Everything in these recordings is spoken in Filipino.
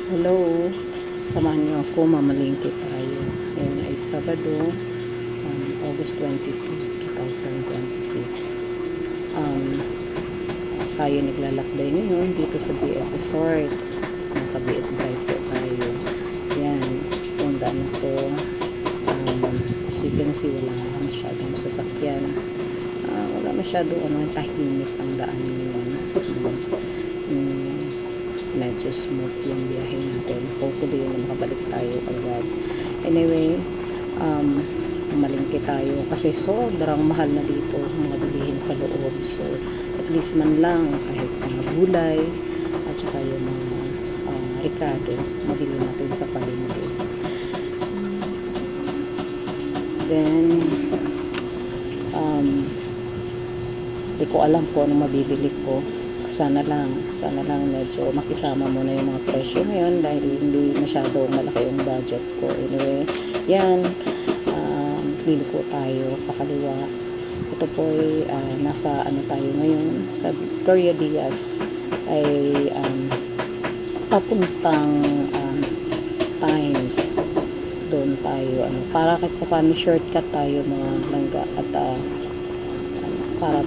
Hello, samahan niyo ako, mamalingki tayo. Ngayon ay Sabado, August 22, 2026. Tayo naglalakbay ngayon dito sa BF Resort. Nasa BF Drive po tayo. Yan, yung daan na to. As you can see, wala masyadong sasakyan. Wala masyadong tahimik ang daan ngayon. Medyo smooth yung biyahe natin. Hopefully na makabalik tayo agad. Anyway, malingki tayo kasi sobrang mahal na dito mga bilihin sa loob. So, at least man lang kahit mga gulay at saka yung mga ricado, mabili natin sa palengke. Then, di ko alam po anong mabibili ko. Sana lang medyo makisama mo na yung mga presyo ngayon dahil hindi masyado malaki yung budget ko. Anyway, yan, pili ko tayo pakaliwa. Ito po ay nasa tayo ngayon sa Victoria Diaz ay papuntang Times. Doon tayo para kahit paano shortcut tayo mga langga at para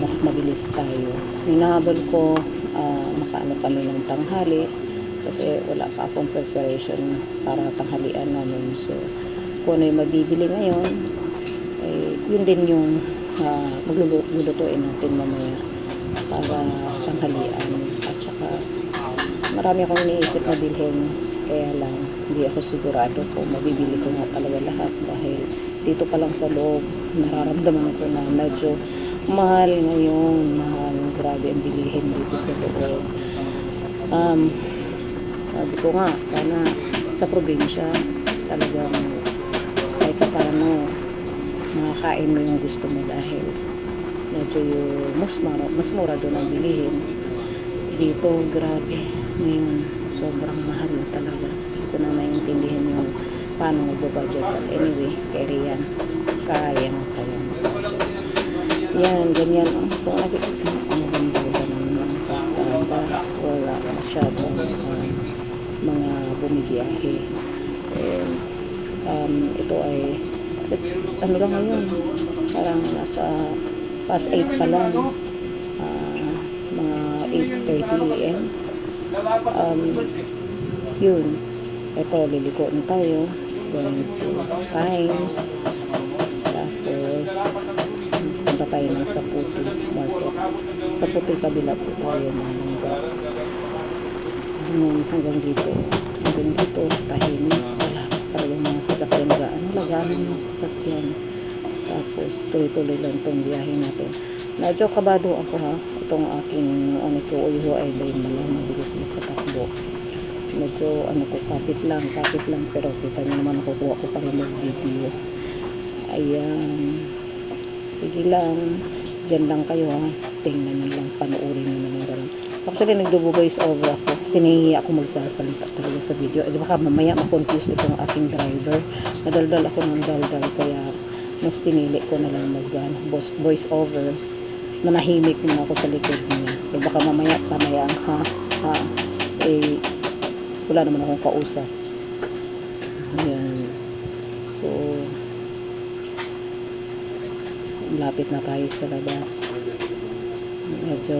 mas mabilis tayo. Hinahabol ko makaano kami ng tanghali kasi wala pa akong preparation para tanghalian namin. So, kung ano yung mabibili ngayon, yun din yung maglulutuin natin mamaya para tanghalian. At saka, marami akong iniisip na bilhin. Kaya lang, hindi ako sigurado kung mabibili ko nga talaga lahat dahil dito pa lang sa loob, nararamdaman ko na medyo mahal ngayon. Grabe ang bilihin dito sa loob. Sabi ko nga, sana sa probinsya talagang kahit pa paano makakain mo yung gusto mo dahil medyo yung mas mura doon ang bilihin. Dito, grabe. Ngayon, sobrang mahal na talaga. Hindi ko na maintindihan yung paano mag-budget. But anyway, carry yan. Kaya mag-budget. Yan, ganyan. Kung nakikita mo, ang ganda ng pasada. Wala masyadong mga bumibiyahe. And, ito ay ano lang ngayon, parang nasa past 8 pa lang. Mga 8:30 AM. Yun. Ito, liliko na tayo. Going to Times. Tapos, punta tayo ng Saputi Market. Saputi kabila po tayo hanggang dito. Tahimik. Wala talagang mga sasakyan gaan. Lagaan ng sasakyan. Tapos, tuloy-tuloy lang itong biyahe natin. Medyo kabado ako ha. Itong aking uyo ay bay malang mabilis magpatakbo. Medyo kapit lang. Pero kita nyo naman nakukuha ko pa rin mag-video. Ayan. Sige lang, dyan lang kayo ha. Tingnan nyo lang, panoorin nyo naman lang. Actually, nagdo-voice over ako. Sinahiya ako magsasalita talaga sa video. Baka mamaya ma-confuse itong aking driver. Nadaldal ako ng daldal, kaya mas pinili ko na lang mag-voice over. Manahimik muna ako sa likod niya. Baka mamaya tamayaan wala naman akong kausap. Ayan. So, malapit na tayo sa labas. Medyo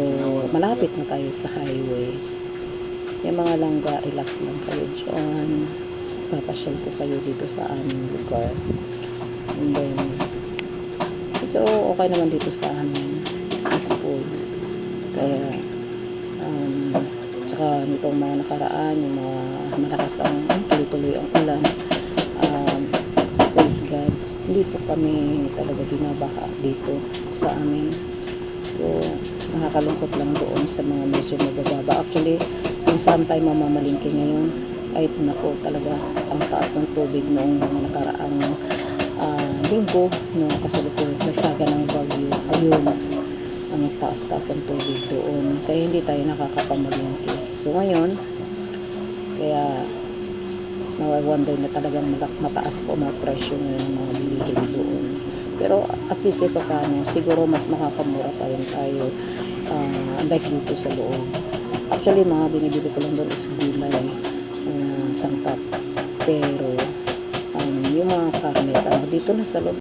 malapit na tayo sa highway. Yung mga langga, relax lang kayo dyan. Papasyal ko kayo dito sa aming lugar. And then, medyo okay naman dito sa amin. Peaceful. Kaya, tsaka nitong mga nakaraan, yung mga malakas ang tuloy-tuloy ang ulan. Praise God. Hindi po kami talaga dinabaha dito sa amin. So, nakakalungkot lang doon sa mga medyo mabababa. Actually, kung saan tayo mamamalingki ngayon, ay nako talaga ang taas ng tubig noong mga nakaraang linggo, no, kasalukuyan nagsaga ng bagyo. Ayun, ang taas-taas ng tubig doon. Kaya hindi tayo nakakapamalingki. So, ngayon, kaya nawawonder na talagang mataas po mga presyo ng mga bilihin doon. Pero at least ito paano, siguro mas makakamura pa rin tayo unlike dito sa loob. Actually, mga binibili ko lang doon is gulay. sangkap. Pero yung mga karne, dito na sa loob